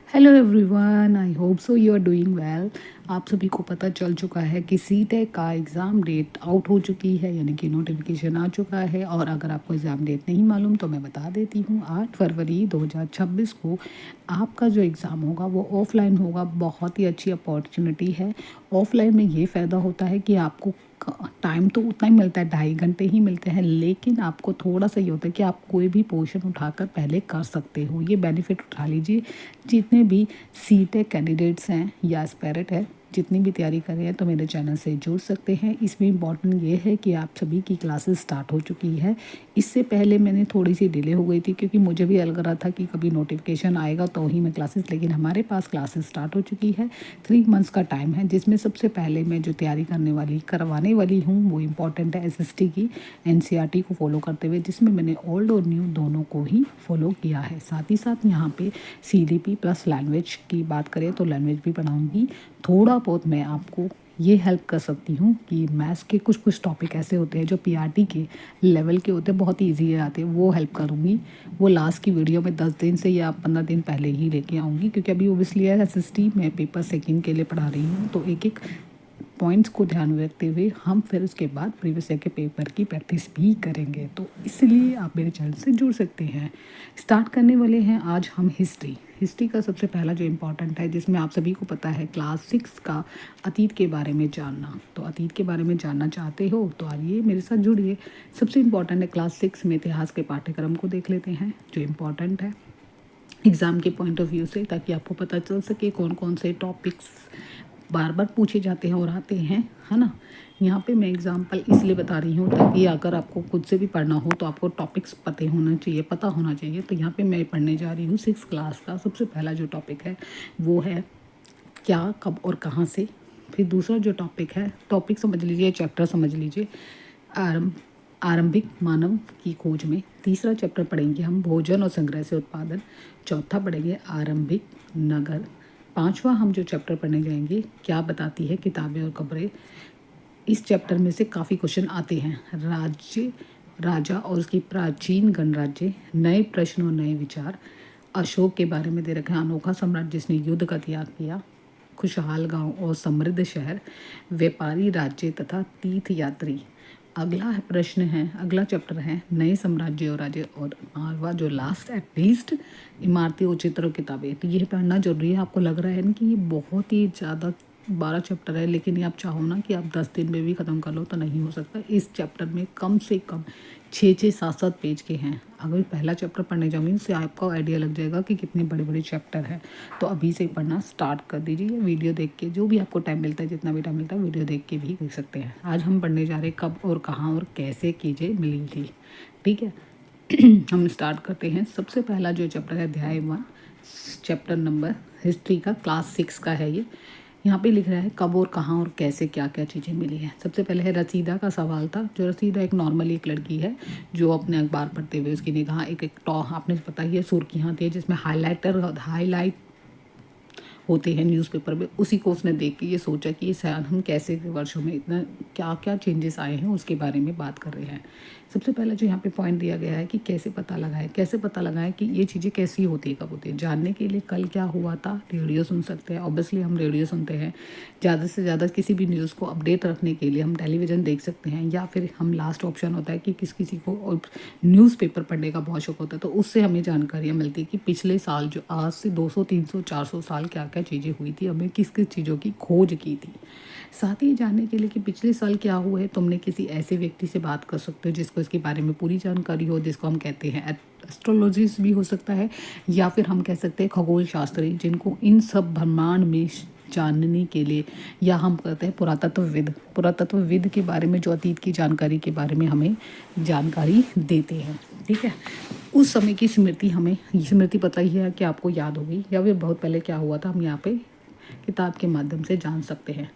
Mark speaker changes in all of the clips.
Speaker 1: Hello everyone, I hope so you are doing well. आप सभी को पता चल चुका है कि सीटेक का एग्ज़ाम डेट आउट हो चुकी है, यानी कि नोटिफिकेशन आ चुका है। और अगर आपको एग्ज़ाम डेट नहीं मालूम तो मैं बता देती हूँ, 8 फरवरी 2026 को आपका जो एग्ज़ाम होगा वो ऑफ़लाइन होगा। बहुत ही अच्छी अपॉर्चुनिटी है। ऑफ़लाइन में ये फ़ायदा होता है कि आपको टाइम तो उतना ही मिलता है, 2.5 घंटे ही मिलते हैं, लेकिन आपको थोड़ा सा ये होता है कि आप कोई भी पोर्शन उठाकर पहले कर सकते हो। ये बेनिफिट उठा लीजिए। जितने भी सीटेक कैंडिडेट्स हैं या एस्पायरेंट है, जितनी भी तैयारी कर रहे हैं तो मेरे चैनल से जुड़ सकते हैं। इसमें इम्पॉर्टेंट ये है कि आप सभी की क्लासेस स्टार्ट हो चुकी है। इससे पहले मैंने थोड़ी सी डिले हो गई थी क्योंकि मुझे भी लग रहा था कि कभी नोटिफिकेशन आएगा तो ही मैं क्लासेस, लेकिन हमारे पास क्लासेस स्टार्ट हो चुकी है। 3 मंथ्स का टाइम है, जिसमें सबसे पहले मैं जो तैयारी करवाने वाली हूँ वो इम्पॉर्टेंट है एसएसटी की, एनसीईआरटी को फॉलो करते हुए, जिसमें मैंने ओल्ड और न्यू दोनों को ही फॉलो किया है। साथ ही साथ यहाँ पे सीडीपी प्लस लैंग्वेज की बात करें तो लैंग्वेज भी पढ़ाऊँगी। थोड़ा बहुत मैं आपको ये हेल्प कर सकती हूँ कि मैथ्स के कुछ कुछ टॉपिक ऐसे होते हैं जो पीआरटी के लेवल के होते हैं, बहुत ईजी आते हैं, वो हेल्प करूँगी। वो लास्ट की वीडियो में 10 दिन से या 15 दिन पहले ही लेके आऊँगी, क्योंकि अभी ओबियसली एसएसटी मैं पेपर सेकंड के लिए पढ़ा रही हूँ, तो एक एक पॉइंट्स को ध्यान में रखते हुए हम फिर उसके बाद प्रीवियस ईयर के पेपर की प्रैक्टिस भी करेंगे। तो इसलिए आप मेरे चैनल से जुड़ सकते हैं। स्टार्ट करने वाले हैं आज हम हिस्ट्री का सबसे पहला जो इम्पोर्टेंट है, जिसमें आप सभी को पता है क्लास 6 का अतीत के बारे में जानना। तो अतीत के बारे में जानना चाहते हो तो आइए मेरे साथ जुड़िए। सबसे इम्पोर्टेंट है क्लास 6 में इतिहास के पाठ्यक्रम को देख लेते हैं, जो इम्पोर्टेंट है एग्ज़ाम के पॉइंट ऑफ व्यू से, ताकि आपको पता चल सके कौन कौन से टॉपिक्स बार बार पूछे जाते हैं और आते हैं, है ना। यहाँ पे मैं एग्जांपल इसलिए बता रही हूँ ताकि अगर आपको खुद से भी पढ़ना हो तो आपको टॉपिक्स पता होना चाहिए। तो यहाँ पे मैं पढ़ने जा रही हूँ 6 क्लास का सबसे पहला जो टॉपिक है वो है क्या, कब और कहाँ से। फिर दूसरा जो टॉपिक है, टॉपिक समझ लीजिए, चैप्टर समझ लीजिए, आरंभ आरंभिक मानव की खोज में। तीसरा चैप्टर पढ़ेंगे हम भोजन और संग्रह से उत्पादन। चौथा पढ़ेंगे आरंभिक नगर। पांचवा हम जो चैप्टर पढ़ने जाएंगे, क्या बताती है किताबें और खबरें। इस चैप्टर में से काफ़ी क्वेश्चन आते हैं। राज्य, राजा और उसकी प्राचीन गणराज्य, नए प्रश्न और नए विचार। अशोक के बारे में दे रखा है, अनोखा सम्राट जिसने युद्ध का त्याग किया। खुशहाल गांव और समृद्ध शहर। व्यापारी राज्य तथा तीर्थ यात्री। अगला चैप्टर है नए साम्राज्य और राज्य। और आठवां जो लास्ट एट लीस्ट, इमारतें और चित्र और किताबें। तो ये पढ़ना जरूरी है। आपको लग रहा है ना कि ये बहुत ही ज़्यादा 12 चैप्टर है, लेकिन ये आप चाहो ना कि आप 10 दिन में भी ख़त्म कर लो तो नहीं हो सकता। इस चैप्टर में कम से कम 6-7 पेज के हैं। अगर पहला चैप्टर पढ़ने जाऊँगी उससे आपको आइडिया लग जाएगा कि कितने बड़े बड़े चैप्टर हैं। तो अभी से पढ़ना स्टार्ट कर दीजिए। वीडियो देख के, जो भी आपको टाइम मिलता है, जितना भी टाइम मिलता है वीडियो देख के भी देख सकते हैं। आज हम पढ़ने जा रहे हैं कब और कहाँ और कैसे कीजिए मिली थी, ठीक है। हम स्टार्ट करते हैं। सबसे पहला जो चैप्टर है अध्याय 1, चैप्टर नंबर हिस्ट्री का, क्लास 6 का है ये। यहाँ पे लिख रहा है कब और कहाँ और कैसे क्या क्या चीज़ें मिली हैं। सबसे पहले है रसीदा का सवाल था। जो रसीदा एक नॉर्मली एक लड़की है जो अपने अखबार पढ़ते हुए उसकी निगाह एक आपने पता ही है सुर्खियाँ थी जिसमें हाईलाइट होते हैं न्यूज़पेपर में, उसी को उसने देख के ये सोचा कि इस हम कैसे वर्षों में इतना क्या क्या चेंजेस आए हैं उसके बारे में बात कर रहे हैं। सबसे पहला जो यहाँ पे पॉइंट दिया गया है कि कैसे पता लगाएं कि ये चीज़ें कैसी होती है, कब होती है। जानने के लिए कल क्या हुआ था, रेडियो सुन सकते हैं। ऑब्वियसली हम रेडियो सुनते हैं। ज़्यादा से ज़्यादा किसी भी न्यूज़ को अपडेट रखने के लिए हम टेलीविज़न देख सकते हैं, या फिर हम लास्ट ऑप्शन होता है कि किसी को न्यूज़पेपर पढ़ने का बहुत शौक होता है, तो उससे हमें जानकारियाँ मिलती है कि पिछले साल जो आज से 200-300-400 साल क्या क्या चीज़ें हुई थी, हमें किस किस चीज़ों की खोज की थी। साथ ही जानने के लिए कि पिछले साल क्या हुआ है, तुमने किसी ऐसे व्यक्ति से बात कर सकते हो जिसको इसके बारे में पूरी जानकारी हो, जिसको हम कहते हैं एस्ट्रोलॉजिस्ट भी हो सकता है, या फिर हम कह सकते हैं खगोल शास्त्री, जिनको इन सब ब्रह्मांड में जानने के लिए, या हम कहते हैं पुरातत्वविद के बारे में, जो अतीत की जानकारी के बारे में हमें जानकारी देते हैं, ठीक है। उस समय की स्मृति पता ही है कि आपको याद होगी, या फिर बहुत पहले क्या हुआ था, हम यहाँ पे किताब के माध्यम से जान सकते हैं।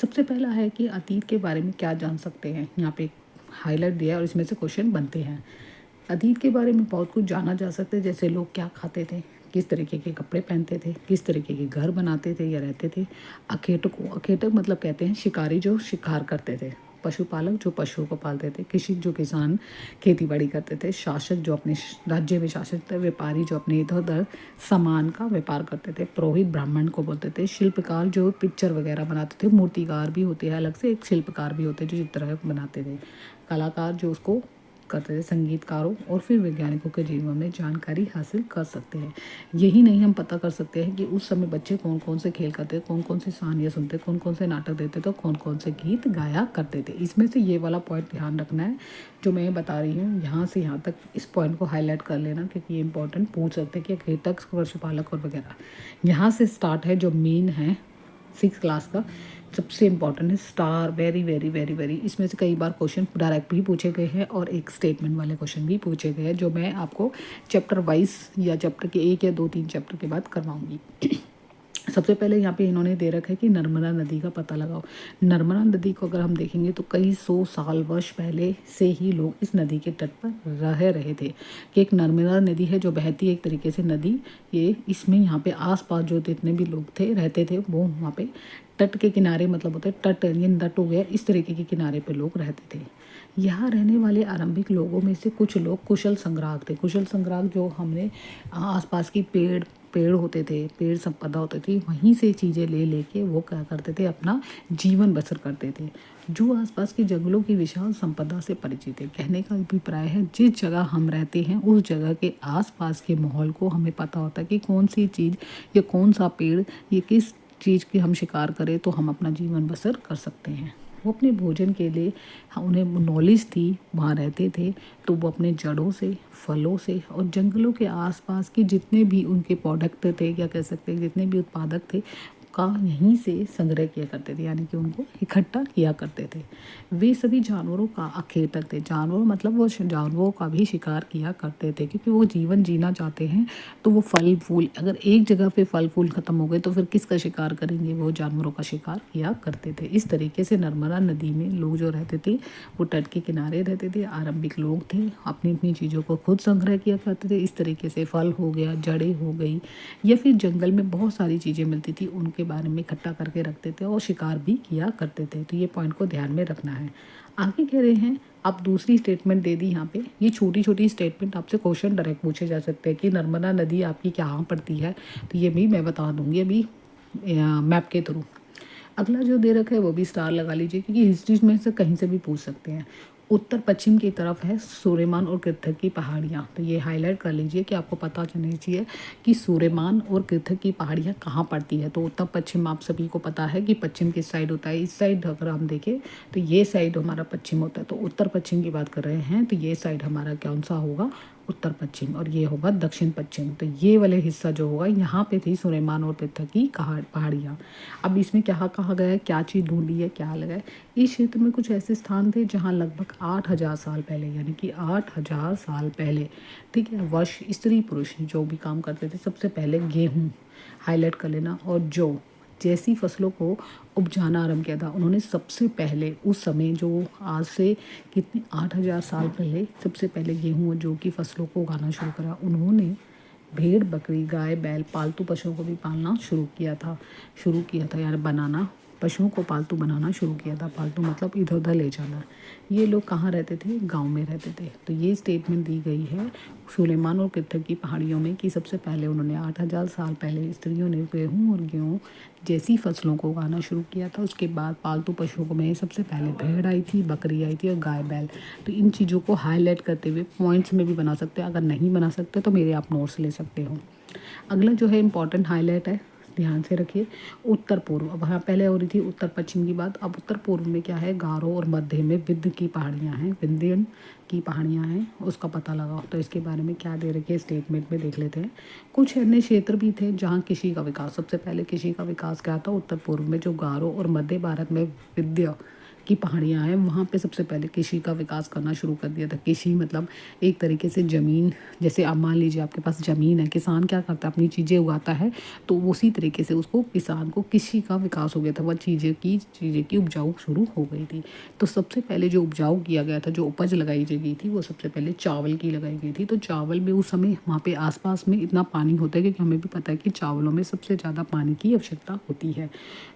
Speaker 1: सबसे पहला है कि अतीत के बारे में क्या जान सकते हैं। यहाँ पे हाईलाइट दिया है और इसमें से क्वेश्चन बनते हैं। अतीत के बारे में बहुत कुछ जाना जा सकता है, जैसे लोग क्या खाते थे, किस तरीके के कपड़े पहनते थे, किस तरीके के घर बनाते थे या रहते थे। अखेटक मतलब कहते हैं शिकारी जो शिकार करते थे। पशुपालक जो पशुओं को पालते थे, कृषक जो किसान खेती बाड़ी करते थे, शासक जो अपने राज्य में शासक थे, व्यापारी जो अपने इधर उधर सामान का व्यापार करते थे, पुरोहित ब्राह्मण को बोलते थे, शिल्पकार जो पिक्चर वगैरह बनाते थे, मूर्तिकार भी होते हैं अलग से, एक शिल्पकार भी होते हैं जो चित्र बनाते थे, कलाकार जो उसको करते थे, संगीतकारों और फिर वैज्ञानिकों के जीवन में जानकारी हासिल कर सकते हैं। यही नहीं, हम पता कर सकते हैं कि उस समय बच्चे कौन कौन से खेल करते, कौन कौन सी कहानियाँ सुनते, कौन कौन से नाटक देते थे, कौन कौन से गीत गाया करते थे। इसमें से ये वाला पॉइंट ध्यान रखना है जो मैं बता रही हूँ, यहाँ से यहाँ तक इस पॉइंट को हाईलाइट कर लेना, क्योंकि ये इंपॉर्टेंट पूछ सकते हैं कि खेतक पशुपालक और वगैरह। यहाँ से स्टार्ट है जो मेन है 6 क्लास का, सबसे इम्पॉर्टेंट है star, very very very very. इसमें से कई बार क्वेश्चन डायरेक्ट भी पूछे गए हैं और एक स्टेटमेंट वाले क्वेश्चन भी पूछे गए हैं, जो मैं आपको चैप्टर वाइज या चैप्टर के 1 या 2-3 चैप्टर के बाद करवाऊंगी। सबसे पहले यहाँ पे इन्होंने दे रखा है कि नर्मदा नदी का पता लगाओ। नर्मदा नदी को अगर हम देखेंगे तो कई 100 साल वर्ष पहले से ही लोग इस नदी के तट पर रह रहे थे, कि एक नर्मदा नदी है जो बहती है एक तरीके से नदी, ये इसमें यहाँ पे आसपास जो जितने भी लोग थे रहते थे वो वहाँ पे तट के किनारे, मतलब होता है तट, ये तट हो गया, इस तरीके के किनारे पे लोग रहते थे। यहाँ रहने वाले आरंभिक लोगों में से कुछ लोग कुशल संग्राहक थे। कुशल संग्राहक जो हमने आसपास की पेड़ होते थे, पेड़ संपदा होते थे, वहीं से चीज़ें ले लेके वो क्या करते थे, अपना जीवन बसर करते थे, जो आसपास के जंगलों की विशाल संपदा से परिचित है। कहने का अभिप्राय है जिस जगह हम रहते हैं उस जगह के आसपास के माहौल को हमें पता होता है कि कौन सी चीज़ या कौन सा पेड़, ये किस चीज़ की हम शिकार करें तो हम अपना जीवन बसर कर सकते हैं। वो अपने भोजन के लिए, उन्हें नॉलेज थी, वहाँ रहते थे, तो वो अपने जड़ों से, फलों से और जंगलों के आसपास के जितने भी उनके प्रोडक्ट थे, क्या कह सकते हैं, जितने भी उत्पादक थे का यहीं से संग्रह किया करते थे, यानी कि उनको इकट्ठा किया करते थे। वे सभी जानवरों का अखेटक थे। जानवर मतलब वो जानवरों का भी शिकार किया करते थे, क्योंकि वो जीवन जीना चाहते हैं, तो वो फल फूल, अगर एक जगह पे फल फूल ख़त्म हो गए तो फिर किसका शिकार करेंगे, वो जानवरों का शिकार किया करते थे। इस तरीके से नर्मदा नदी में लोग जो रहते थे वो तट के किनारे रहते थे, आरंभिक लोग थे, अपनी अपनी चीज़ों को खुद संग्रह किया करते थे। इस तरीके से फल हो गया, जड़ें हो गई, या फिर जंगल में बहुत सारी चीज़ें मिलती थी, उनके बारे में इकट्ठा करके रखते थे और शिकार भी किया करते थे। तो ये पॉइंट को ध्यान में रखना है। आगे कह रहे हैं, आप दूसरी स्टेटमेंट दे दी यहाँ पे। ये छोटी छोटी स्टेटमेंट आपसे क्वेश्चन डायरेक्ट पूछे जा सकते हैं कि नर्मदा नदी आपकी कहाँ पड़ती है, तो ये भी मैं बता दूंगी अभी मैप के थ्रू। अगला जो दे रखा है वो भी स्टार लगा लीजिए, क्योंकि हिस्ट्री में से कहीं से भी पूछ सकते हैं। उत्तर पश्चिम की तरफ है सूर्यमान और कृथक की पहाड़ियाँ, तो ये हाईलाइट कर लीजिए कि आपको पता चलना चाहिए कि सूर्यमान और कृथक की पहाड़ियाँ कहाँ पड़ती है। तो उत्तर पश्चिम आप सभी को पता है कि पश्चिम किस साइड होता है। इस साइड अगर हम देखें तो ये साइड हमारा पश्चिम होता है, तो उत्तर पश्चिम की बात कर रहे हैं, तो ये साइड हमारा कौन सा होगा, उत्तर पश्चिम, और ये होगा दक्षिण पश्चिम। तो ये वाले हिस्सा जो होगा, यहाँ पे थी सूर्यमान और कृथक की पहाड़ियाँ। अब इसमें क्या कहा गया है, क्या चीज़ ढूंढी है, क्या लगा है। इस क्षेत्र में कुछ ऐसे स्थान थे जहाँ लगभग 8000 साल पहले, यानी कि 8000 साल पहले, ठीक है, वर्ष स्त्री पुरुष जो भी काम करते थे, सबसे पहले गेहूँ हाईलाइट कर लेना, और जौ जैसी फसलों को उपजाना आरंभ किया था उन्होंने। सबसे पहले उस समय, जो आज से कितने 8000 साल पहले, सबसे पहले गेहूँ और जौ की फसलों को उगाना शुरू करा। उन्होंने भेड़, बकरी, गाय, बैल, पालतू पशुओं को भी पालना शुरू किया था, यानी बनाना, पशुओं को पालतू बनाना शुरू किया था। पालतू मतलब इधर उधर ले जाना। ये लोग कहाँ रहते थे, गांव में रहते थे। तो ये स्टेटमेंट दी गई है सुलेमान और कृथक की पहाड़ियों में कि सबसे पहले उन्होंने 8000 साल पहले स्त्रियों ने गेहूँ और गेहूँ जैसी फसलों को उगाना शुरू किया था। उसके बाद पालतू पशुओं को में सबसे पहले भेड़ आई थी, बकरी आई थी और गाय बैल। तो इन चीज़ों को हाईलाइट करते हुए पॉइंट्स में भी बना सकते हैं, अगर नहीं बना सकते तो मेरे आप नोट्स ले सकते हो। अगला जो है इम्पॉर्टेंट हाईलाइट है, ध्यान से रखिए, उत्तर पूर्व। अब हाँ, पहले हो रही थी उत्तर पश्चिम की बात, अब उत्तर पूर्व में क्या है, गारो और मध्य में विंध्य की पहाड़ियाँ हैं, विंध्यन की पहाड़ियाँ हैं, उसका पता लगाओ। तो इसके बारे में क्या दे रखी है स्टेटमेंट में देख लेते हैं। कुछ अन्य क्षेत्र भी थे जहाँ कृषि का विकास, सबसे पहले कृषि का विकास क्या था, उत्तर पूर्व में जो गारो और मध्य भारत में विंध्य की पहाड़ियाँ हैं, वहाँ पे सबसे पहले कृषि का विकास करना शुरू कर दिया था। कृषि मतलब एक तरीके से ज़मीन, जैसे आप मान लीजिए आपके पास ज़मीन है, किसान क्या करता है, अपनी चीज़ें उगाता है, तो उसी तरीके से उसको किसान को कृषि का विकास हो गया था, वह चीज़ें की उपजाऊ शुरू हो गई थी। तो सबसे पहले जो उपजाऊ किया गया था, जो उपज लगाई गई थी, वो सबसे पहले चावल की लगाई गई थी। तो चावल में उस समय वहाँ पे आसपास में इतना पानी होता है, क्योंकि हमें भी पता है कि चावलों में सबसे ज़्यादा पानी की आवश्यकता होती है।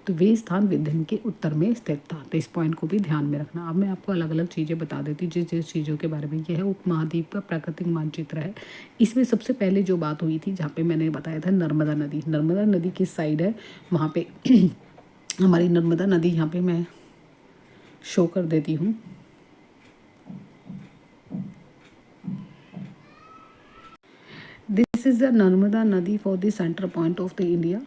Speaker 1: तो वे स्थान विंध्य के उत्तर में स्थित था। तो इस पॉइंट को भी ध्यान में रखना। अब मैं आपको अलग अलग चीज़ें बता देती हूँ जिस जिस चीज़ों के बारे में। यह है उपमहाद्वीप का प्राकृतिक मानचित्र है। इसमें सबसे पहले जो बात हुई थी, जहाँ पे मैंने बताया था नर्मदा नदी, नर्मदा नदी किस साइड है वहाँ पे हमारी नर्मदा नदी यहाँ पे मैं शो कर देती हूँ। This is the Narmada Nadi for the center point of the India,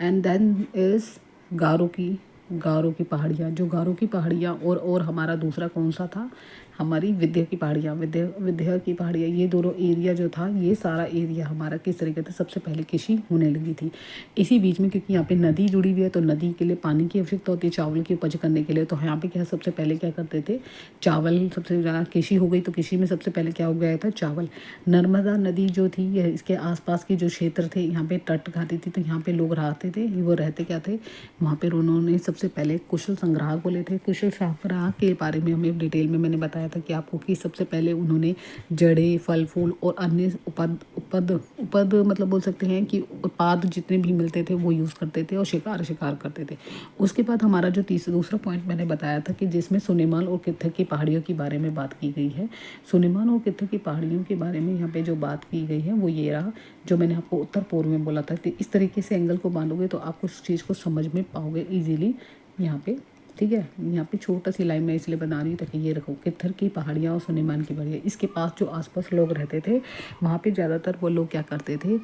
Speaker 1: and then is गारो की पहाड़ियाँ, जो गारो की पहाड़ियाँ और हमारा दूसरा कौन सा था, हमारी विंध्य की पहाड़ियाँ, विंध्य की पहाड़ियाँ, ये दोनों एरिया जो था, ये सारा एरिया हमारा किस तरीके से सबसे पहले कृषि होने लगी थी। इसी बीच में क्योंकि यहाँ पे नदी जुड़ी हुई है तो नदी के लिए पानी की आवश्यकता होती है चावल की उपज करने के लिए। तो यहाँ पे क्या सबसे पहले क्या करते थे, चावल सबसे ज़्यादा कृषि हो गई तो कृषि में सबसे पहले क्या हो गया था, चावल। नर्मदा नदी जो थी यह इसके आसपास के जो क्षेत्र थे यहाँ पे तट घाटी थी, तो यहाँ पे लोग रहते थे। वो रहते क्या थे वहाँ पे, उन्होंने सबसे पहले कुशल संग्राहक बोले थे। कुशल संग्राहक के बारे में हमें डिटेल में मैंने बताया था कि आपको कि सबसे पहले उन्होंने जड़ें, फल फूल और अन्य उपद मतलब बोल सकते हैं कि उत्पाद जितने भी मिलते थे वो यूज़ करते थे और शिकार करते थे। उसके बाद हमारा जो दूसरा पॉइंट मैंने बताया था कि जिसमें सुनेमाल और कित्थक की पहाड़ियों के बारे में बात की गई है। सुनेमाल और कित्थक की पहाड़ियों के बारे में यहाँ पे जो बात की गई है वो ये रहा, जो मैंने आपको उत्तर पूर्व में बोला था कि इस तरीके से एंगल को बांधोगे तो आप उस चीज़ को समझ में पाओगे ईजिली यहाँ पे। ठीक है, यहाँ पे छोटा सी लाइन में इसलिए बना रही हूँ ताकि ये रखो, कित्थर की पहाड़ियाँ और सुलेमान की पहाड़ियाँ। इसके पास जो आसपास लोग रहते थे वहाँ पे ज़्यादातर वो लोग क्या करते थे,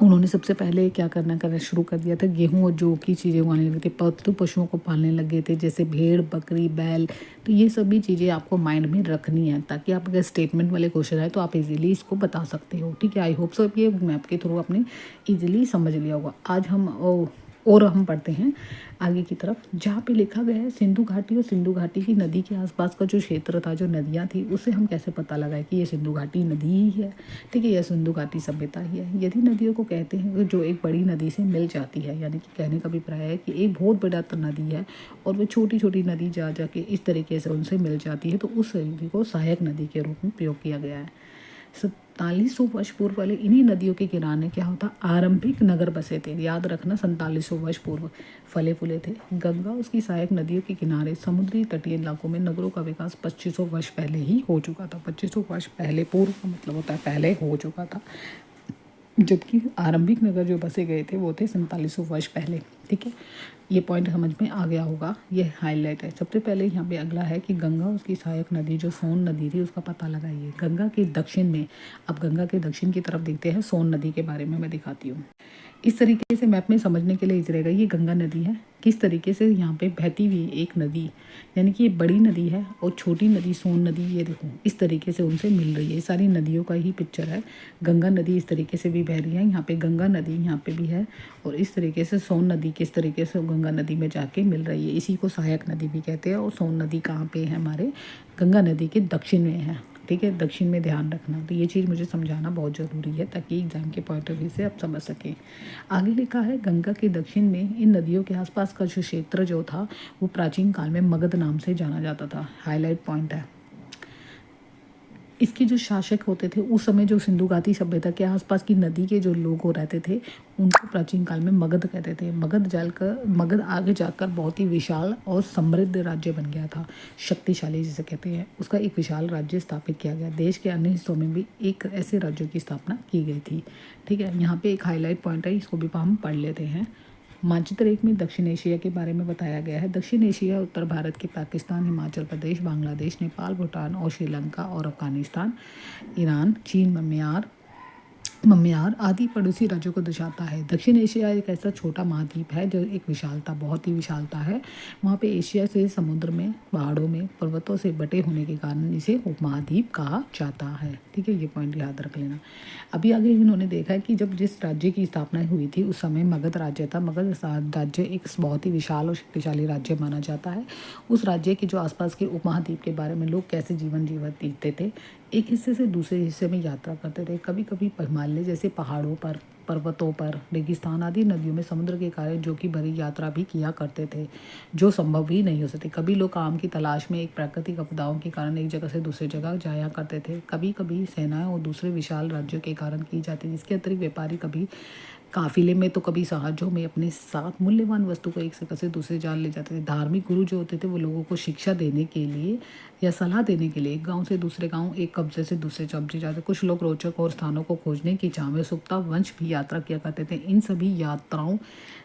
Speaker 1: उन्होंने सबसे पहले क्या करना शुरू कर दिया था, गेहूं और जौ की चीज़ें उगाने लगे थे। पालतू पशुओं को पालने लगे थे, जैसे भेड़, बकरी, बैल। तो ये सभी चीज़ें आपको माइंड में रखनी है ताकि आप अगर स्टेटमेंट वाले क्वेश्चन आए तो आप इजीली इसको बता सकते हो। ठीक है, आई होप सो ये मैप के थ्रू आपने इजीली समझ लिया होगा। आज हम पढ़ते हैं आगे की तरफ, जहाँ पे लिखा गया है सिंधु घाटी और सिंधु घाटी की नदी के आसपास का जो क्षेत्र था, जो नदियाँ थी, उससे हम कैसे पता लगाए कि ये सिंधु घाटी नदी ही है। ठीक है, यह सिंधु घाटी सभ्यता ही है। यदि नदियों को कहते हैं जो एक बड़ी नदी से मिल जाती है, यानी कि कहने का अभिप्राय है कि एक बहुत बड़ा नदी है और वो छोटी छोटी नदी जा के इस तरीके से उनसे मिल जाती है, तो उस नदी को सहायक नदी के रूप में प्रयोग किया गया है। 4700 वर्ष पूर्व वाले इन्हीं नदियों के किनारे क्या होता, आरंभिक नगर बसे थे। याद रखना, 4700 वर्ष पूर्व फले फूले थे। गंगा उसकी सहायक नदियों के किनारे समुद्री तटीय इलाकों में नगरों का विकास 2500 वर्ष पहले ही हो चुका था। 2500 वर्ष पहले, पूर्व का मतलब होता है पहले हो चुका था, जबकि आरंभिक नगर जो बसे गए थे वो थे 4700 वर्ष पहले। ठीक है, ये पॉइंट समझ में आ गया होगा, ये हाईलाइट है। सबसे पहले यहाँ पे अगला है कि गंगा उसकी सहायक नदी जो सोन नदी थी उसका पता लगाइए। गंगा के दक्षिण में, अब गंगा के दक्षिण की तरफ देखते हैं, सोन नदी के बारे में मैं दिखाती हूँ। इस तरीके से मैप में समझने के लिए इजी रहेगा। ये गंगा नदी है, किस तरीके से यहाँ पे बहती हुई एक नदी, यानी कि ये बड़ी नदी है और छोटी नदी सोन नदी, ये देखो इस तरीके से उनसे मिल रही है। ये सारी नदियों का ही पिक्चर है। गंगा नदी इस तरीके से भी बह रही है, यहाँ पे गंगा नदी यहाँ पे भी है, और इस तरीके से सोन नदी किस तरीके से गंगा नदी में जाके मिल रही है। इसी को सहायक नदी भी कहते हैं। और सोन नदी कहाँ पे है, हमारे गंगा नदी के दक्षिण में है। ठीक है, दक्षिण में ध्यान रखना। तो ये चीज़ मुझे समझाना बहुत ज़रूरी है ताकि एग्जाम के पॉइंट ऑफ व्यू से आप समझ सकें। आगे लिखा है, गंगा के दक्षिण में इन नदियों के आसपास का जो क्षेत्र जो था वो प्राचीन काल में मगध नाम से जाना जाता था। हाईलाइट पॉइंट है। इसके जो शासक होते थे उस समय, जो सिंधु घाटी सभ्यता के आसपास की नदी के जो लोग रहते थे उनको प्राचीन काल में मगध कहते थे। मगध आगे जाकर बहुत ही विशाल और समृद्ध राज्य बन गया था। शक्तिशाली जिसे कहते हैं, उसका एक विशाल राज्य स्थापित किया गया। देश के अन्य हिस्सों में भी एक ऐसे राज्यों की स्थापना की गई थी। ठीक है, यहाँ पे एक हाईलाइट पॉइंट है, इसको भी हम पढ़ लेते हैं। मानचित्र 1 में दक्षिण एशिया के बारे में बताया गया है। दक्षिण एशिया उत्तर भारत के पाकिस्तान, हिमाचल प्रदेश, बांग्लादेश, नेपाल, भूटान और श्रीलंका और अफगानिस्तान, ईरान, चीन, मम्यार आदि पड़ोसी राज्यों को दर्शाता है। दक्षिण एशिया एक ऐसा छोटा महाद्वीप है जो एक विशालता, बहुत ही विशालता है। वहाँ पे एशिया से समुद्र में, पहाड़ों में, पर्वतों से बटे होने के कारण इसे उपमहाद्वीप कहा जाता है। ठीक है, ये पॉइंट याद रख लेना। अभी आगे इन्होंने देखा है कि जब जिस राज्य की स्थापना हुई थी उस समय मगध राज्य था। मगध राज्य एक बहुत ही विशाल और शक्तिशाली राज्य माना जाता है। उस राज्य के जो आसपास के उपमहाद्वीप के बारे में लोग कैसे जीवन जीते थे, एक हिस्से से दूसरे हिस्से में यात्रा करते थे। कभी कभी हिमालय जैसे पहाड़ों पर, पर्वतों पर, रेगिस्तान आदि नदियों में समुद्र के कारण जो कि भरी यात्रा भी किया करते थे, जो संभव ही नहीं हो सकती। कभी लोग काम की तलाश में एक प्राकृतिक आपदाओं के कारण एक जगह से दूसरी जगह जाया करते थे। कभी कभी सेनाएं और दूसरे विशाल राज्यों के कारण की जाती थी। इसके अतिरिक्त व्यापारी कभी काफिले में तो कभी साहजों में अपने साथ मूल्यवान वस्तु को एक जगह से दूसरे जगह ले जाते थे। धार्मिक गुरु जो होते थे वो लोगों को शिक्षा देने के लिए या सलाह देने के लिए एक गांव से दूसरे गांव, एक कब्जे से दूसरे कब्जे जाते। कुछ लोग रोचक और स्थानों को खोजने की चाह में सुक्ता वंश भी यात्रा किया करते थे। इन सभी यात्राओं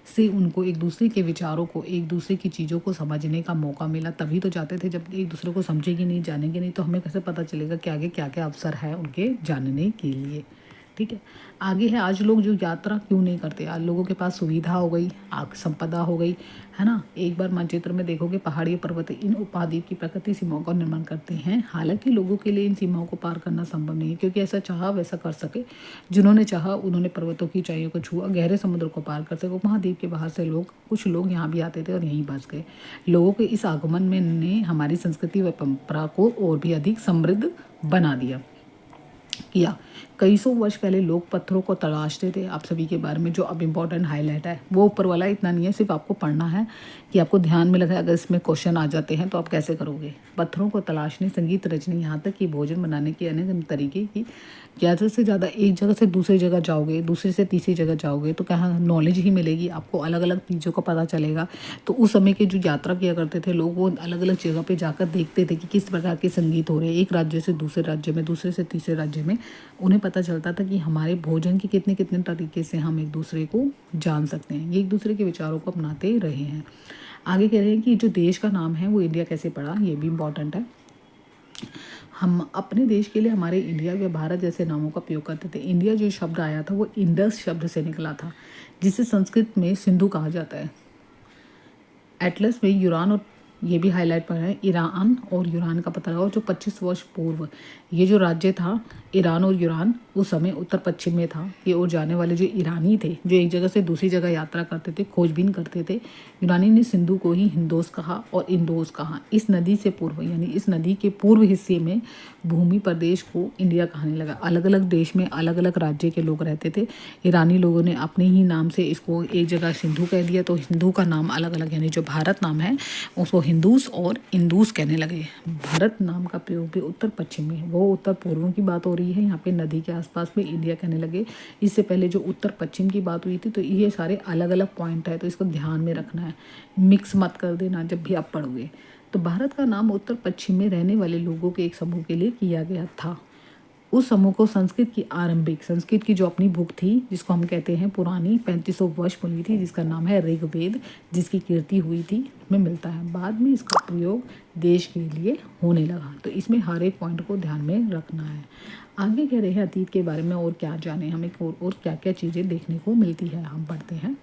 Speaker 1: से उनको एक दूसरे के विचारों को, एक दूसरे की चीज़ों को समझने का मौका मिला। तभी तो जाते थे। जब एक दूसरे को समझेंगे नहीं, जानेंगे नहीं, तो हमें कैसे पता चलेगा कि आगे क्या क्या अवसर है उनके जानने के लिए। ठीक है, आगे है आज लोग जो यात्रा क्यों नहीं करते। आज लोगों के पास सुविधा हो गई, आग संपदा हो गई, है ना। एक बार मानचित्र में देखोगे पहाड़ी पर्वत इन उपद्वीप की प्रकृति सीमाओं का निर्माण करते हैं। हालांकि लोगों के लिए इन सीमाओं को पार करना संभव नहीं है, क्योंकि ऐसा चाहा वैसा कर सके। जिन्होंने चाहा उन्होंने पर्वतों की ऊंचाइयों को छुआ, गहरे समुद्र को पार कर सके। महाद्वीप के बाहर से लोग, कुछ लोग यहाँ भी आते थे और यहीं बस गए। लोगों के इस आगमन में ने हमारी संस्कृति व परंपरा को और भी अधिक समृद्ध बना दिया किया। कई सौ वर्ष पहले लोग पत्थरों को तलाशते थे। आप सभी के बारे में जो अब इम्पोर्टेंट हाईलाइट है वो ऊपर वाला इतना नहीं है, सिर्फ आपको पढ़ना है कि आपको ध्यान में लगा। अगर इसमें क्वेश्चन आ जाते हैं तो आप कैसे करोगे। पत्थरों को तलाशने, संगीत रचने, यहाँ तक कि भोजन बनाने के अनेक तरीके की, ज़्यादा से ज़्यादा एक जगह से दूसरी जगह जाओगे, दूसरे से तीसरी जगह जाओगे तो कहाँ नॉलेज ही मिलेगी आपको, अलग अलग चीज़ों का पता चलेगा। तो उस समय के जो यात्रा किया करते थे लोग, वो अलग अलग जगह पे जाकर देखते थे कि किस प्रकार के संगीत हो रहे हैं। एक राज्य से दूसरे राज्य में, दूसरे से तीसरे राज्य में उन्हें पता चलता था कि हमारे भोजन के कितने कितने तरीके से हम एक दूसरे को जान सकते हैं। ये एक दूसरे के विचारों को अपनाते रहे हैं। आगे कह रहे हैं कि जो देश का नाम है वो इंडिया कैसे पड़ा, ये भी इम्पॉर्टेंट है। हम अपने देश के लिए हमारे इंडिया या भारत जैसे नामों का उपयोग करते थे। इंडिया जो शब्द आया था वो इंडस शब्द से निकला था, जिसे संस्कृत में सिंधु कहा जाता है। एटलस में यूरान, और ये भी हाईलाइट पर है, ईरान और यूरान का पता लगाओ। जो 25 वर्ष पूर्व ये जो राज्य था ईरान और यूरान, उस समय उत्तर पश्चिम में था। ये और जाने वाले जो ईरानी थे, जो एक जगह से दूसरी जगह यात्रा करते थे, खोजबीन करते थे, यूनानी ने सिंधु को ही हिंदोस कहा और इंदोस कहा। इस नदी से पूर्व, यानी इस नदी के पूर्व हिस्से में भूमि प्रदेश को इंडिया कहने लगा। अलग अलग देश में अलग अलग राज्य के लोग रहते थे। ईरानी लोगों ने अपने ही नाम से इसको एक जगह सिंधु कह दिया, तो हिंदू का नाम अलग अलग, यानी जो भारत नाम है उसको हिंदूस और इंदूस कहने लगे। भारत नाम का प्रयोग भी उत्तर पश्चिम में, वो उत्तर पूर्व की बात हो रही है। यहाँ पे नदी के आसपास में इंडिया कहने लगे। इससे पहले जो उत्तर पश्चिम की बात हुई थी, तो ये सारे अलग अलग पॉइंट है, तो इसको ध्यान में रखना है, मिक्स मत कर देना जब भी आप पढ़ोगे। तो भारत का नाम उत्तर पश्चिम में रहने वाले लोगों के एक समूह के लिए किया गया था। उस समूह को संस्कृत की आरंभिक, संस्कृत की जो अपनी बुक थी जिसको हम कहते हैं पुरानी, 3500 वर्ष पुरानी थी, जिसका नाम है ऋग्वेद, जिसकी कीर्ति हुई थी, में मिलता है। बाद में इसका प्रयोग देश के लिए होने लगा। तो इसमें हर एक पॉइंट को ध्यान में रखना है। आगे कह रहे हैं अतीत के बारे में और क्या जाने, हमें और क्या क्या चीज़ें देखने को मिलती है। हम पढ़ते हैं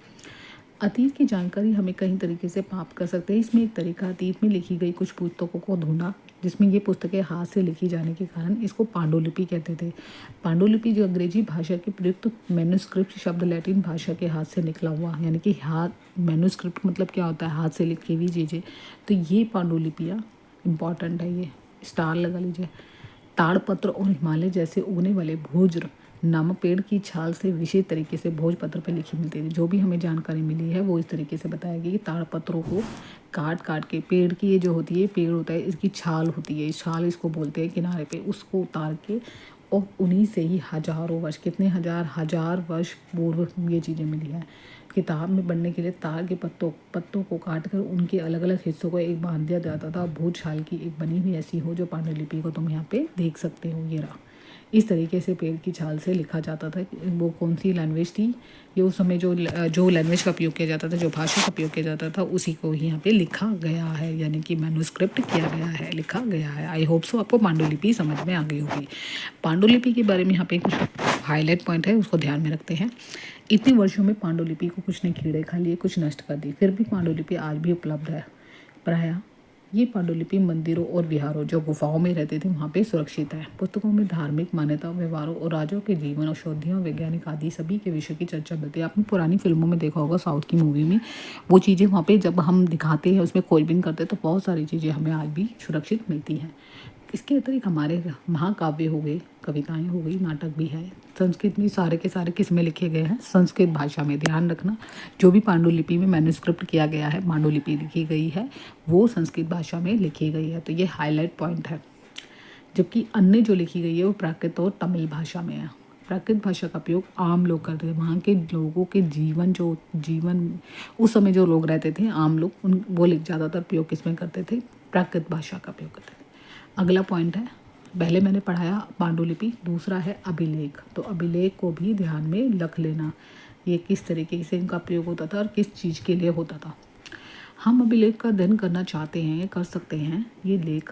Speaker 1: अतीत की जानकारी हमें कई तरीके से प्राप्त कर सकते हैं। इसमें एक तरीका अतीत में लिखी गई कुछ पुस्तकों को ढूंढा, जिसमें ये पुस्तकें हाथ से लिखी जाने के कारण इसको पांडुलिपि कहते थे। पांडुलिपि जो अंग्रेजी भाषा के प्रयुक्त मैन्युस्क्रिप्ट शब्द लैटिन भाषा के हाथ से निकला हुआ, यानी कि हाथ, मैन्युस्क्रिप्ट मतलब क्या होता है, हाथ से लिखी हुई चीज़ें। तो ये पांडुलिपियाँ इंपॉर्टेंट है, ये स्टार लगा लीजिए। ताड़पत्र और हिमालय जैसे उगने वाले भोज्र नामक पेड़ की छाल से विशेष तरीके से भोजपत्र पर लिखी मिलती थी। जो भी हमें जानकारी मिली है वो इस तरीके से बताया गया कि ताड़पत्रों को काट काट के, पेड़ की ये जो होती है, पेड़ होता है, इसकी छाल होती है, छाल इसको बोलते हैं किनारे पे, उसको उतार के और उन्हीं से ही हजारों वर्ष, कितने हजार वर्ष पूर्व ये चीज़ें मिली हैं। किताब में बनने के लिए तार के पत्तों को काट कर उनके अलग अलग हिस्सों को एक बांध दिया जाता था। भूत छाल की एक बनी हुई ऐसी हो, जो पांडुलिपि को तुम यहाँ पे देख सकते हो। ये रहा, इस तरीके से पेड़ की छाल से लिखा जाता था। वो कौन सी लैंग्वेज थी, ये उस समय जो लैंग्वेज का उपयोग किया जाता था, जो भाषा का उपयोग किया जाता था, उसी को ही यहाँ पे लिखा गया है, यानी कि मैन्युस्क्रिप्ट किया गया है, लिखा गया है। आई होप सो आपको पांडुलिपि समझ में आ गई होगी। पांडुलिपि के बारे में यहाँ पे कुछ हाईलाइट पॉइंट है, उसको ध्यान में रखते हैं। इतने वर्षों में पांडुलिपि को कुछ ने कीड़े खा लिए, कुछ नष्ट कर दी, फिर भी पांडुलिपि आज भी उपलब्ध है। प्रायः ये पांडुलिपि मंदिरों और विहारों, जो गुफाओं में रहते थे, वहाँ पे सुरक्षित है। पुस्तकों में धार्मिक मान्यता, व्यवहारों और राजाओं के जीवन, औषधियों, वैज्ञानिक आदि सभी के विषय की चर्चा मिलती है। आपने पुरानी फिल्मों में देखा होगा, साउथ की मूवी में वो चीज़ें वहाँ पे जब हम दिखाते हैं, उसमें खोजबीन करते हैं, तो बहुत सारी चीज़ें हमें आज भी सुरक्षित मिलती हैं। इसके अतिरिक्त हमारे महाकाव्य हो गए, कविताएं हो गई, नाटक भी है। संस्कृत में सारे के सारे किस में लिखे गए हैं, संस्कृत भाषा में। ध्यान रखना, जो भी पांडुलिपि में मैन्युस्क्रिप्ट किया गया है, पांडुलिपि लिखी गई है, वो संस्कृत भाषा में लिखी गई है। तो ये हाईलाइट पॉइंट है। जबकि अन्य जो लिखी गई है वो प्राकृत और तमिल भाषा में है। प्राकृत भाषा का उपयोग आम लोग करते थे। वहाँ के लोगों के जीवन उस समय जो लोग रहते थे, आम लोग, उन वो लोग ज़्यादातर उपयोग किसमें करते थे? प्राकृत भाषा का उपयोग करते थे। अगला पॉइंट है, पहले मैंने पढ़ाया पांडुलिपि, दूसरा है अभिलेख। तो अभिलेख को भी ध्यान में रख लेना, ये किस तरीके से इनका प्रयोग होता था और किस चीज़ के लिए होता था। हम अभिलेख का अध्ययन करना चाहते हैं, कर सकते हैं। ये लेख,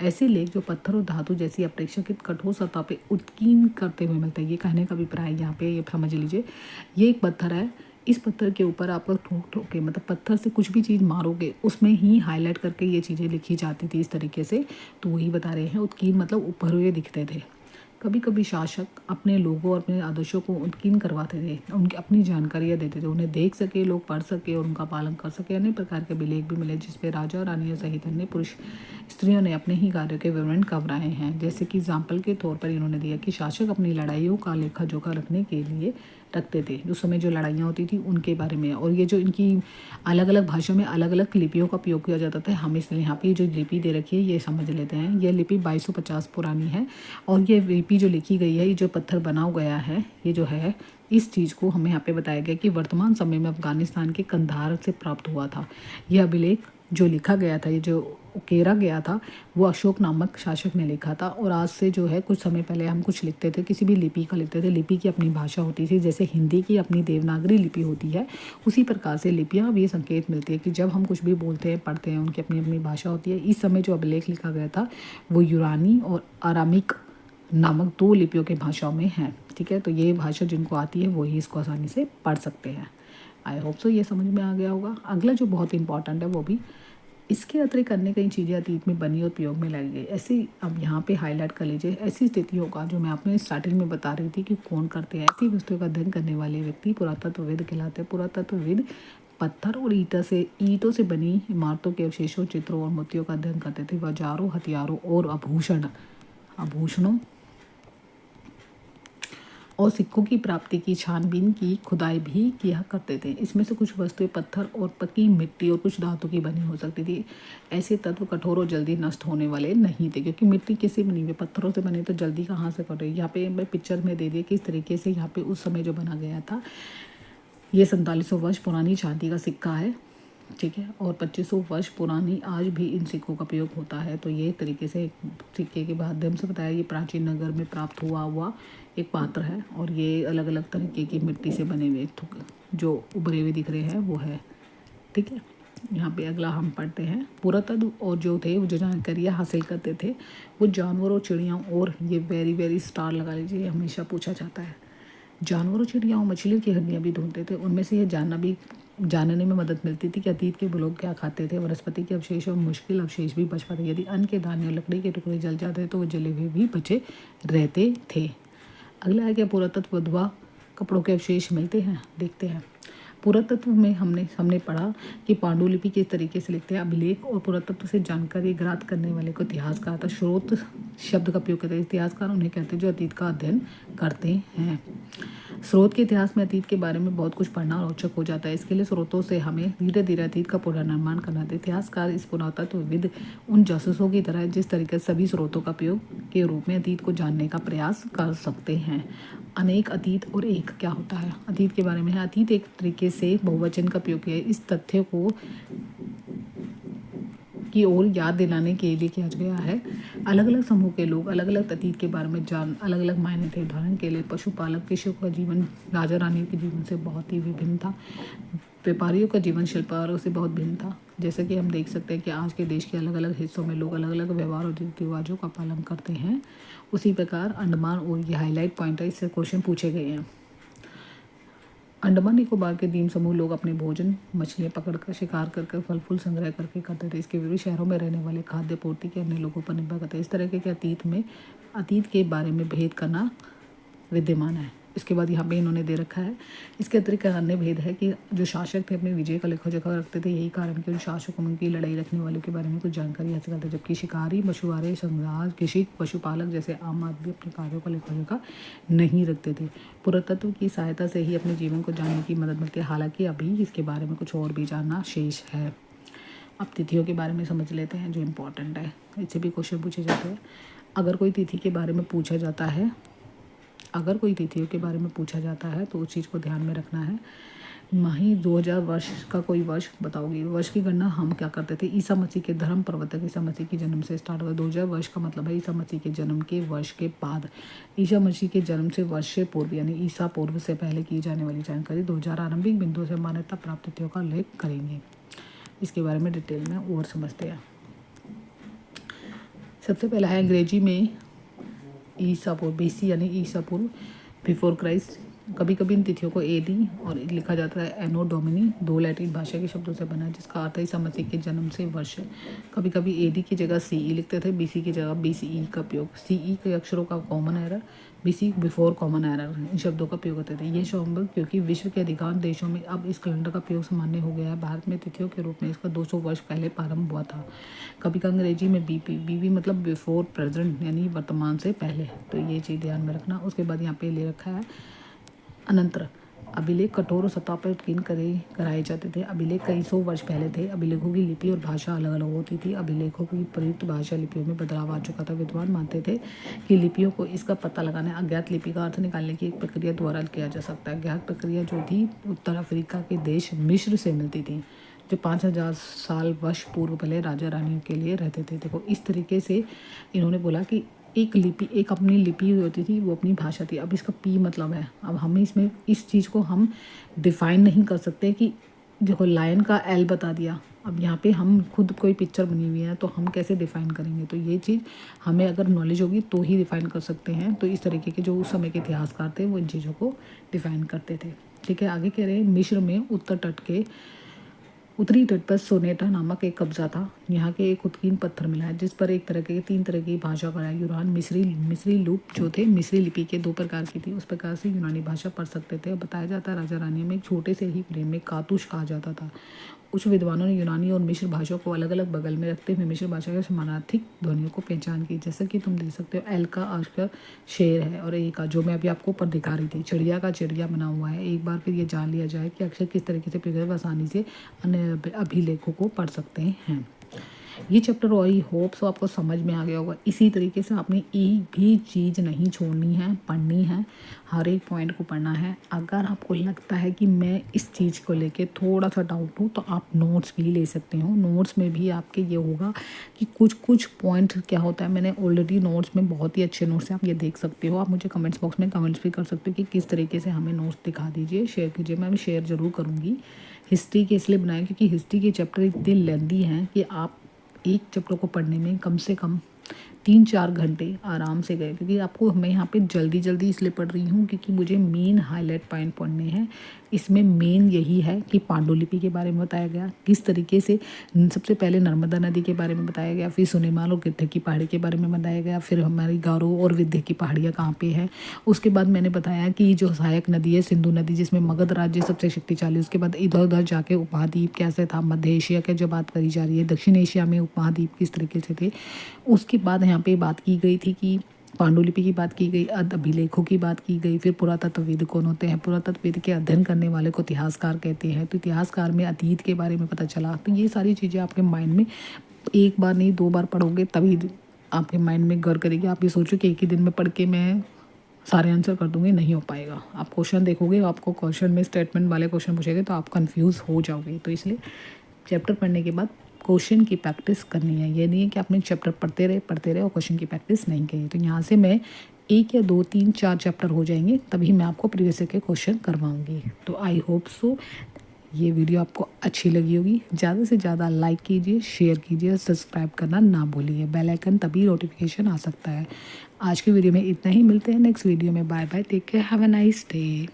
Speaker 1: ऐसे लेख जो पत्थर और धातु जैसी अपेक्षाकृत कठोर सतह पे उत्कीर्ण करते हुए मिलता है। ये कहने का अभिप्राय यहाँ पे ये समझ लीजिए, ये एक पत्थर है, इस पत्थर के ऊपर आप ठोक ठोक के, मतलब पत्थर से कुछ भी चीज़ मारोगे उसमें ही हाईलाइट करके ये चीज़ें लिखी जाती थी इस तरीके से। तो वही बता रहे हैं, उत्कीर्ण मतलब ऊपर हुए दिखते थे। कभी कभी शासक अपने लोगों और अपने आदर्शों को उत्कीर्ण करवाते थे, उनकी अपनी जानकारियाँ देते थे, उन्हें देख सके, लोग पढ़ सके और उनका पालन कर सके। अनेक प्रकार के अभिलेख भी मिले जिसपे राजा और रानियों सहित अन्य पुरुष स्त्रियों ने अपने ही कार्यों के विवरण कवराए हैं। जैसे कि एग्जाम्पल के तौर पर इन्होंने दिया कि शासक अपनी लड़ाइयों का लेखा जोखा रखने के लिए रखते थे, उस समय जो लड़ाइयाँ होती थी उनके बारे में। और ये जो इनकी अलग अलग भाषाओं में अलग अलग लिपियों का उपयोग किया जाता था। हम इसलिए यहाँ पे जो लिपि दे रखी है ये समझ लेते हैं। ये लिपि 2250 पुरानी है और ये लिपि जो लिखी गई है, ये जो पत्थर बना गया है, ये जो है, इस चीज़ को हमें यहाँ पे बताया गया कि वर्तमान समय में अफगानिस्तान के कंधार से प्राप्त हुआ था। यह अभिलेख जो लिखा गया था, ये जो उकेरा गया था, वो अशोक नामक शासक ने लिखा था। और आज से जो है कुछ समय पहले हम कुछ लिखते थे, किसी भी लिपि का लिखते थे, लिपि की अपनी भाषा होती थी। जैसे हिंदी की अपनी देवनागरी लिपि होती है, उसी प्रकार से लिपियाँ भी संकेत मिलती है कि जब हम कुछ भी बोलते हैं, पढ़ते हैं, उनकी अपनी अपनी भाषा होती है। इस समय जो अभिलेख लिखा गया था वो यूनानी और आरामिक नामक 2 लिपियों के भाषाओं में है। ठीक है, तो ये भाषा जिनको आती है वही इसको आसानी से पढ़ सकते हैं। आई होप सो ये समझ में आ गया होगा। अगला जो बहुत इंपॉर्टेंट है वो भी, इसके अतिरिक्त अन्य कई चीज़ें अतीत में बनी और उपयोग में लाई गई। ऐसी, अब यहाँ पे हाईलाइट कर लीजिए, ऐसी स्थितियों का जो मैं आपने स्टार्टिंग में बता रही थी कि कौन करते हैं, ऐसी वस्तुओं का अध्ययन करने वाले व्यक्ति पुरातत्वविद कहलाते हैं। पुरातत्वविद पत्थर और ईंटों से बनी इमारतों के अवशेषों, चित्रों और मूर्तियों का अध्ययन करते थे। औजारों, हथियारों और आभूषणों और सिक्कों की प्राप्ति की छानबीन की खुदाई भी किया करते थे। इसमें से कुछ वस्तुएं पत्थर और पकी मिट्टी और कुछ धातु की बनी हो सकती थी। ऐसे तत्व कठोर और जल्दी नष्ट होने वाले नहीं थे, क्योंकि मिट्टी किससे बनी हुई, पत्थरों से बने, तो जल्दी कहाँ से कटे। यहाँ पे मैं पिक्चर में दे दिया किस तरीके से यहाँ पे उस समय जो बना गया था। ये 4700 वर्ष पुरानी चांदी का सिक्का है, ठीक है, और 2500 वर्ष पुरानी आज भी इन सिक्कों का प्रयोग होता है। तो ये तरीके से सिक्के के माध्यम से बताया, ये प्राचीन नगर में प्राप्त हुआ एक पात्र है और ये अलग अलग तरीके की मिट्टी से बने हुए जो उभरे हुए दिख रहे हैं वो है। ठीक है, यहाँ पे अगला हम पढ़ते हैं। पुरातत्व और जो थे वो जो जानकारियाँ हासिल करते थे वो जानवरों, चिड़ियों और ये वेरी स्टार लगा लीजिए, हमेशा पूछा जाता है। जानवरों, चिड़ियाओं, मछलियों की हड्डियाँ भी ढूंढते थे। उनमें से ये जानने में मदद मिलती थी कि अतीत के लोग क्या खाते थे। वनस्पति के अवशेष और मुश्किल अवशेष भी बच पाते। यदि अन्न के दाने और लकड़ी के टुकड़े जल जाते तो वो जले हुए भी बचे रहते थे। अगला है कि पुरातत्व द्वारा कपड़ों के अवशेष मिलते हैं, देखते हैं। पुरातत्व में हमने पढ़ा कि पांडुलिपि किस तरीके से लिखते हैं। अभिलेख और पुरातत्व से जानकारी ग्राह्य करने वाले को इतिहासकार था। स्रोत शब्द का उपयोग करते हैं। इतिहासकार उन्हें कहते हैं जो अतीत का अध्ययन करते हैं। स्रोत के इतिहास में अतीत के बारे में बहुत कुछ पढ़ना रोचक हो जाता है। इसके लिए स्रोतों से हमें धीरे धीरे अतीत का पुनर्निर्माण करना था। इतिहासकार इस पुरातत्वविद उन जासूसों की तरह जिस तरीके से सभी स्रोतों का उपयोग के रूप में अतीत को जानने का प्रयास कर सकते हैं। अनेक अतीत और एक क्या होता है, अतीत के बारे में है। अतीत एक तरीके से बहुवचन का उपयोग किया है। इस तथ्य को की ओर याद दिलाने के लिए किया गया है। अलग अलग समूह के लोग अलग अलग अतीत के बारे में जान, अलग अलग मायने थे। उदाहरण के लिए पशुपालक, कृषकों का जीवन राजा रानियों के जीवन से बहुत ही विभिन्न था। व्यापारियों का जीवन शिल्पकारों से बहुत भिन्न था। जैसे कि हम देख सकते हैं कि आज के देश के अलग अलग हिस्सों में लोग अलग अलग व्यवहार और रीति रिवाजों का पालन करते हैं। उसी प्रकार अंडमान, और ये हाईलाइट पॉइंट है, इससे क्वेश्चन पूछे गए हैं। अंडमान निकोबार के द्वीप समूह लोग अपने भोजन मछलियाँ पकड़कर, शिकार करके, फल फूल संग्रह करके करते थे। इसके विपरीत शहरों में रहने वाले खाद्य पूर्ति के अन्य लोगों पर निर्भर करते हैं। इस तरह के अतीत के बारे में भेद करना विद्यमान है। इसके बाद यहाँ पे इन्होंने दे रखा है। इसके अतिरिक्त अन्य भेद है कि जो शासक थे अपने विजय का लेखा जोखा रखते थे। यही कारण कि उन शासकों की लड़ाई रखने वालों के बारे में कुछ जानकारी हासिल करते, जबकि शिकारी, मछुआरे, संग्राहक, कृषि, पशुपालक जैसे आम आदमी अपने कार्यों का लेखा जोखा नहीं रखते थे। पुरातत्व की सहायता से ही अपने जीवन को जानने की मदद मिलती है। हालांकि अभी इसके बारे में कुछ और भी जानना शेष है। अब तिथियों के बारे में समझ लेते हैं जो इम्पोर्टेंट है। इससे भी क्वेश्चन पूछे जाते हैं। अगर कोई तिथि के बारे में पूछा जाता है अगर कोई तिथियों के बारे में पूछा जाता है तो उस चीज़ को ध्यान में रखना है। माही 2000 वर्ष का कोई वर्ष बताओगे। वर्ष की गणना हम क्या करते थे, ईसा मसीह के धर्म प्रवर्तक ईसा मसीह के जन्म से स्टार्ट हुआ। 2000 वर्ष का मतलब है ईसा मसीह के जन्म के वर्ष के बाद, ईसा मसीह के जन्म से वर्ष से पूर्व यानी ईसा पूर्व से पहले की जाने वाली जानकारी 2000 आरंभिक बिंदुओं से मान्यता प्राप्त तिथियों का उल्लेख करेंगे। इसके बारे में डिटेल में और समझते हैं। सबसे पहला है अंग्रेजी में ईसा पूर्व, बीसी यानी ईसा पूर्व, बिफोर क्राइस्ट। कभी कभी इन तिथियों को एडी और लिखा जाता है एनो डोमिनी, दो लैटिन भाषा के शब्दों से बना है जिसका अर्थ है ईसा मसीह के जन्म से वर्ष। कभी कभी एडी की जगह सीई लिखते थे, बीसी की जगह बीसीई का प्रयोग। सीई के अक्षरों का common era, BC before common era, इन शब्दों का प्रयोग होते थे। ये शब्द क्योंकि विश्व के अधिकांश देशों में अब इस कैलेंडर का प्रयोग सामान्य हो गया है। भारत में तिथियों के रूप में इसका 200 वर्ष पहले प्रारंभ हुआ था। कभी कभी अंग्रेजी में बीपी मतलब बिफोर प्रेजेंट यानी वर्तमान से पहले, तो ये चीज़ ध्यान में रखना। उसके बाद यहाँ पे ले रखा है अनंतर अभिलेख कठोर सतह पर उत्कीर्ण कराए जाते थे। अभिलेख कई सौ वर्ष पहले थे। अभिलेखों की लिपि और भाषा अलग अलग होती थी। अभिलेखों की प्रयुक्त भाषा लिपियों में बदलाव आ चुका था। विद्वान मानते थे कि लिपियों को इसका पता लगाने अज्ञात लिपि का अर्थ निकालने की एक प्रक्रिया द्वारा किया जा सकता है। अज्ञात प्रक्रिया जो थी उत्तर अफ्रीका के देश मिस्र से मिलती थी, जो 5000 साल वर्ष पूर्व पहले राजा रानियों के लिए रहते थे। देखो इस तरीके से इन्होंने बोला कि एक लिपि, एक अपनी लिपि होती थी, वो अपनी भाषा थी। अब इसका पी मतलब है, अब हमें इसमें इस चीज़ को हम डिफ़ाइन नहीं कर सकते कि देखो लायन का एल बता दिया, अब यहाँ पे हम खुद कोई पिक्चर बनी हुई है तो हम कैसे डिफ़ाइन करेंगे। तो ये चीज़ हमें अगर नॉलेज होगी तो ही डिफ़ाइन कर सकते हैं। तो इस तरीके के जो उस समय के इतिहासकार थे वो इन चीज़ों को डिफ़ाइन करते थे। ठीक है, आगे कह रहे हैं मिस्र में उत्तरी तट पर सोनेटा नामक एक कब्जा था। यहाँ के एक उत्कीर्ण पत्थर मिला है जिस पर एक तरह के 3 तरह की भाषा का यूनान मिस्री लूप जो थे मिस्री लिपि के 2 प्रकार की थी, उस प्रकार से यूनानी भाषा पढ़ सकते थे। बताया जाता है राजा रानी में एक छोटे से ही फ्रेम में कातुश कहा जाता था। कुछ विद्वानों ने यूनानी और मिस्र भाषा को अलग अलग बगल में रखते हुए मिस्र भाषा के समानार्थी ध्वनियों को पहचान की। जैसे कि तुम देख सकते हो एल का अक्षर शेर है और ए का जो मैं अभी आपको ऊपर दिखा रही थी चिड़िया का चिड़िया बना हुआ है। एक बार फिर ये जान लिया जाए कि अक्षर किस तरीके से प्रयोग आसानी से अन्य अभिलेखों को पढ़ सकते हैं। ये चैप्टर आई होप सो आपको समझ में आ गया होगा। इसी तरीके से आपने एक भी चीज़ नहीं छोड़नी है, पढ़नी है, हर एक पॉइंट को पढ़ना है। अगर आपको लगता है कि मैं इस चीज़ को लेके थोड़ा सा डाउट हूँ तो आप नोट्स भी ले सकते हो। नोट्स में भी आपके ये होगा कि कुछ पॉइंट क्या होता है, मैंने ऑलरेडी नोट्स में बहुत ही अच्छे नोट्स हैं, आप ये देख सकते हो। आप मुझे कमेंट्स बॉक्स में कमेंट्स भी कर सकते हो कि किस तरीके से हमें नोट्स दिखा दीजिए, शेयर कीजिए। मैं शेयर ज़रूर करूँगी। हिस्ट्री के इसलिए बनाए क्योंकि हिस्ट्री के चैप्टर इतने लेंदी हैं कि आप एक चैप्टर को पढ़ने में कम से कम 3-4 घंटे आराम से गए। क्योंकि आपको मैं यहाँ पे जल्दी इसलिए पढ़ रही हूँ क्योंकि मुझे मेन हाईलाइट पॉइंट पढ़ने हैं। इसमें मेन यही है कि पांडुलिपि के बारे में बताया गया, किस तरीके से सबसे पहले नर्मदा नदी के बारे में बताया गया, फिर सुनेमाल और गिद्धे की पहाड़ी के बारे में बताया गया, फिर हमारी गारो और विंध्य की पहाड़ियाँ कहाँ पे है। उसके बाद मैंने बताया कि जो सहायक नदी है सिंधु नदी जिसमें मगध राज्य सबसे शक्तिशाली, उसके बाद इधर उधर जाके उपमहाद्वीप कैसे था, मध्य एशिया की जो बात करी जा रही है, दक्षिण एशिया में उपमहाद्वीप किस तरीके से थे। उसके बाद यहाँ पे बात की गई थी कि पांडुलिपि की बात की गई, अभिलेखों की बात की गई, फिर पुरातत्वविद कौन होते हैं, पुरातत्वविद के अध्ययन करने वाले को इतिहासकार कहते हैं। तो इतिहासकार में अतीत के बारे में पता चला। तो ये सारी चीज़ें आपके माइंड में एक बार नहीं 2 बार पढ़ोगे तभी आपके माइंड में घर करेगी। आप ये सोचो कि एक ही दिन में पढ़ के मैं सारे आंसर कर दूंगी, नहीं हो पाएगा। आप क्वेश्चन देखोगे, आपको क्वेश्चन में स्टेटमेंट वाले क्वेश्चन पूछेंगे तो आप कंफ्यूज हो जाओगे। तो इसलिए चैप्टर पढ़ने के बाद क्वेश्चन की प्रैक्टिस करनी है। ये नहीं है कि आपने चैप्टर पढ़ते रहे और क्वेश्चन की प्रैक्टिस नहीं की। तो यहाँ से मैं 1 या 2, 3, 4 चैप्टर हो जाएंगे तभी मैं आपको प्रीवियस ईयर के क्वेश्चन करवाऊंगी। तो आई होप सो ये वीडियो आपको अच्छी लगी होगी। ज़्यादा से ज़्यादा लाइक कीजिए, शेयर कीजिए, सब्सक्राइब करना ना भूलिए। बेल आइकन तभी नोटिफिकेशन आ सकता है। आज की वीडियो में इतना ही, मिलते हैं नेक्स्ट वीडियो में। Bye bye, take care, have a nice day.